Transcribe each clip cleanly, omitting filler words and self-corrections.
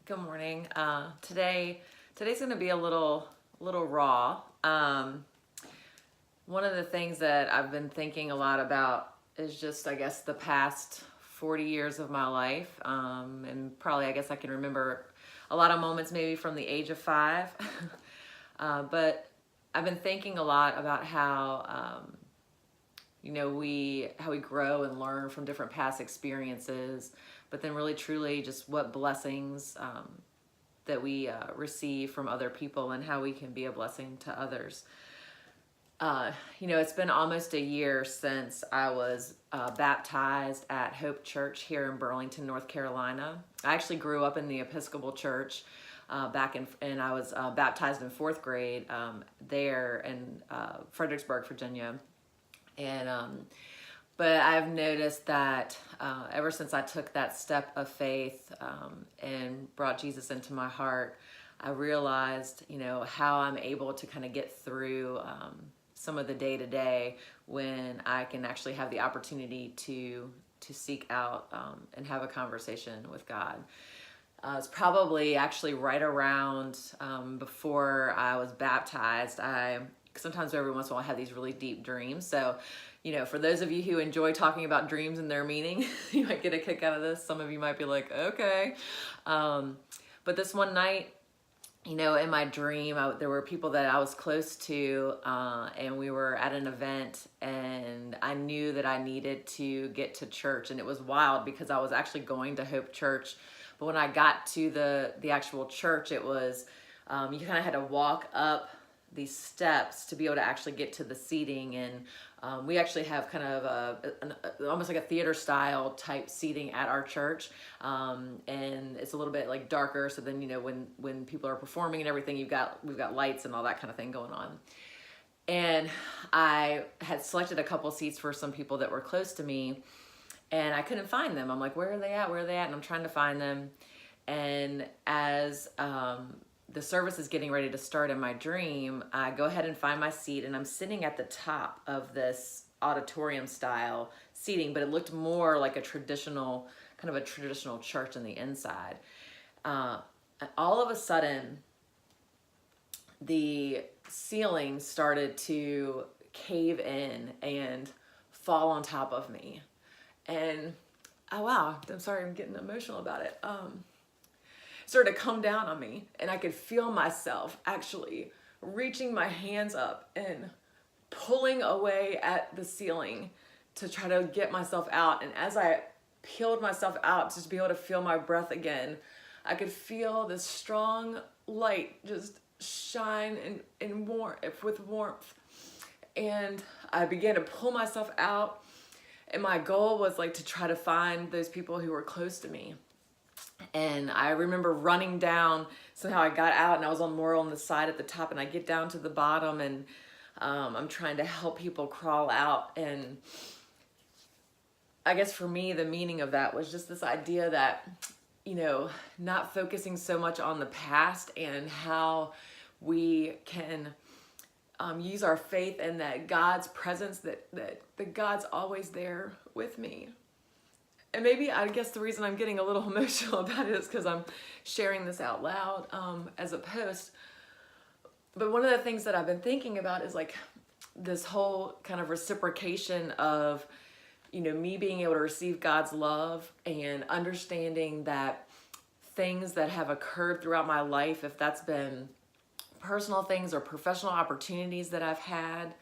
Good morning. Today's going to be a little raw. One of the things that I've been thinking a lot about is just, I guess, the past 40 years of my life, and probably, I guess, I can remember a lot of moments maybe from the age of 5. But I've been thinking a lot about how how we grow and learn from different past experiences, but then really truly just what blessings that we receive from other people and how we can be a blessing to others. It's been almost a year since I was baptized at Hope Church here in Burlington, North Carolina. I actually grew up in the Episcopal Church and I was baptized in 4th grade there in Fredericksburg, Virginia. But I've noticed that ever since I took that step of faith and brought Jesus into my heart, I realized, how I'm able to kind of get through some of the day-to-day when I can actually have the opportunity to seek out and have a conversation with God. It's probably actually right around before I was baptized. Sometimes every once in a while I have these really deep dreams. So, for those of you who enjoy talking about dreams and their meaning, you might get a kick out of this. Some of you might be like, okay. But this one night, in my dream, there were people that I was close to, and we were at an event, and I knew that I needed to get to church. And it was wild because I was actually going to Hope Church. But when I got to the actual church, it was, you kind of had to walk up these steps to be able to actually get to the seating. And we actually have kind of almost like a theater style type seating at our church. And it's a little bit like darker. So then, when people are performing and everything, we've got lights and all that kind of thing going on. And I had selected a couple seats for some people that were close to me, and I couldn't find them. I'm like, where are they at? Where are they at? And I'm trying to find them. And as the service is getting ready to start in my dream, I go ahead and find my seat, and I'm sitting at the top of this auditorium style seating, but it looked more like a traditional church on the inside. All of a sudden, the ceiling started to cave in and fall on top of me. And oh wow, I'm sorry, I'm getting emotional about it. Started to come down on me, and I could feel myself actually reaching my hands up and pulling away at the ceiling to try to get myself out. And as I peeled myself out to be able to feel my breath again, I could feel this strong light just shine with warmth. And I began to pull myself out, and my goal was to try to find those people who were close to me. And I remember running down. Somehow I got out, and I was more on the side at the top, and I get down to the bottom, and I'm trying to help people crawl out. And I guess for me, the meaning of that was just this idea that, not focusing so much on the past and how we can use our faith and that God's presence, that God's always there with me. And maybe, I guess the reason I'm getting a little emotional about it is because I'm sharing this out loud as a post. But one of the things that I've been thinking about is this whole kind of reciprocation of, me being able to receive God's love and understanding that things that have occurred throughout my life, if that's been personal things or professional opportunities that I've had,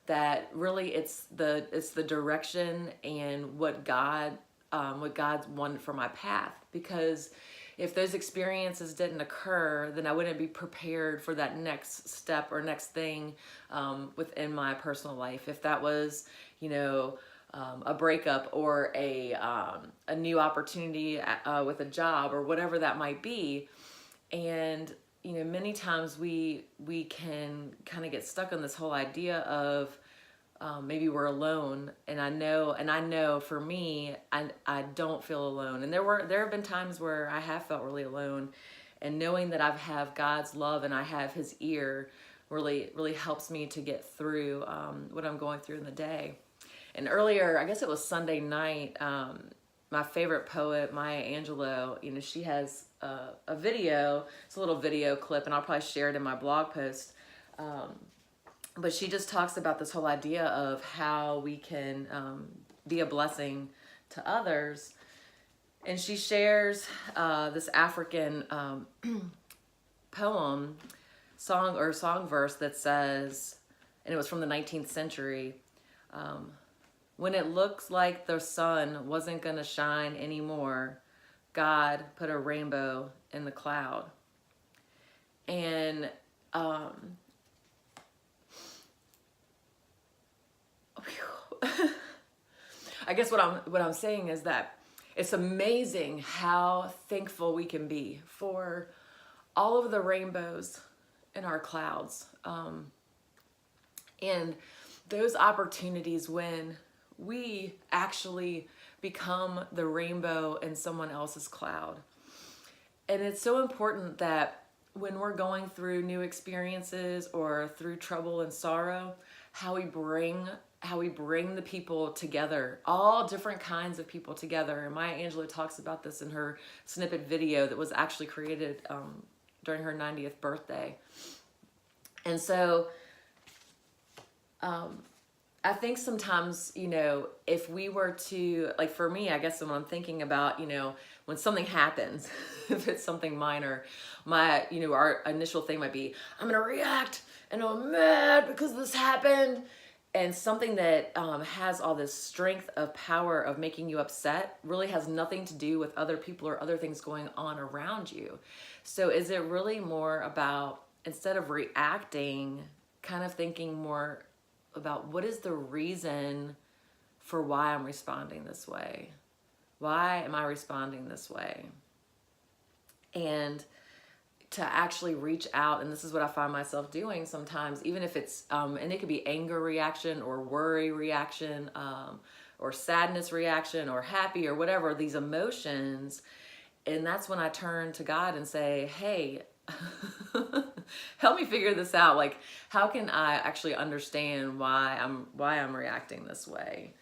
that really it's the direction and what God's wanted for my path. Because if those experiences didn't occur, then I wouldn't be prepared for that next step or next thing within my personal life. If that was, a breakup or a new opportunity with a job or whatever that might be. And many times we can kind of get stuck on this whole idea of maybe we're alone, and I know for me, I don't feel alone. And there have been times where I have felt really alone, and knowing that I have God's love and I have His ear really helps me to get through what I'm going through in the day. And earlier, I guess it was Sunday night, my favorite poet, Maya Angelou, you know, she has a video. It's a little video clip, and I'll probably share it in my blog post. But she just talks about this whole idea of how we can be a blessing to others. And she shares this African poem, song verse that says, and it was from the 19th century, when it looks like the sun wasn't going to shine anymore, God put a rainbow in the cloud. And I guess what I'm saying is that it's amazing how thankful we can be for all of the rainbows in our clouds, and those opportunities when we actually become the rainbow in someone else's cloud. And it's so important that when we're going through new experiences or through trouble and sorrow, how we bring the people together, all different kinds of people together. And Maya Angelou talks about this in her snippet video that was actually created during her 90th birthday. And so I think sometimes, you know, if we were to, like for me, I guess when I'm thinking about, you know, when something happens, if it's something minor, our initial thing might be, I'm going to react and I'm mad because this happened. And something that has all this strength of power of making you upset really has nothing to do with other people or other things going on around you. So is it really more about, instead of reacting, kind of thinking more about what is the reason for why I'm responding this way? Why am I responding this way? And to actually reach out, and this is what I find myself doing sometimes, even if it's, and it could be anger reaction or worry reaction, or sadness reaction or happy or whatever, these emotions. And that's when I turn to God and say, hey, help me figure this out. Like, how can I actually understand why I'm reacting this way?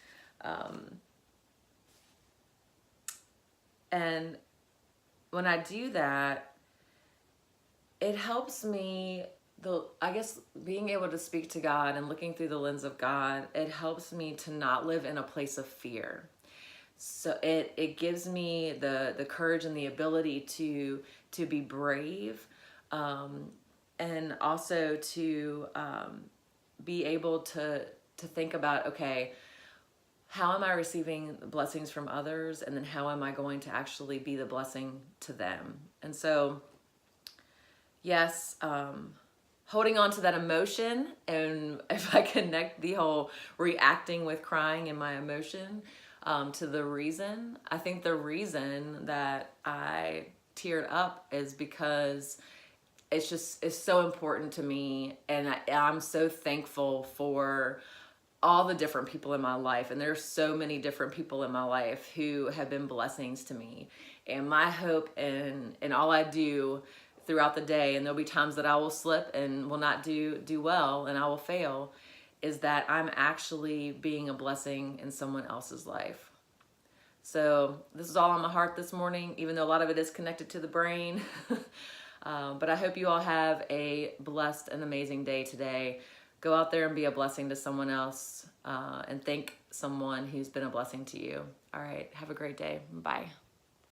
And when I do that, it helps me, I guess being able to speak to God and looking through the lens of God, it helps me to not live in a place of fear. So it gives me the courage and the ability to be brave, and also to be able to think about, okay, how am I receiving blessings from others, and then how am I going to actually be the blessing to them? And so, yes, holding on to that emotion, and if I connect the whole reacting with crying and my emotion to the reason, I think the reason that I teared up is because it's so important to me, and I'm so thankful for all the different people in my life. And there's so many different people in my life who have been blessings to me. And my hope in all I do throughout the day, and there'll be times that I will slip and will not do well and I will fail, is that I'm actually being a blessing in someone else's life. So this is all on my heart this morning, even though a lot of it is connected to the brain. But I hope you all have a blessed and amazing day today. Go out there and be a blessing to someone else, and thank someone who's been a blessing to you. All right, have a great day. Bye.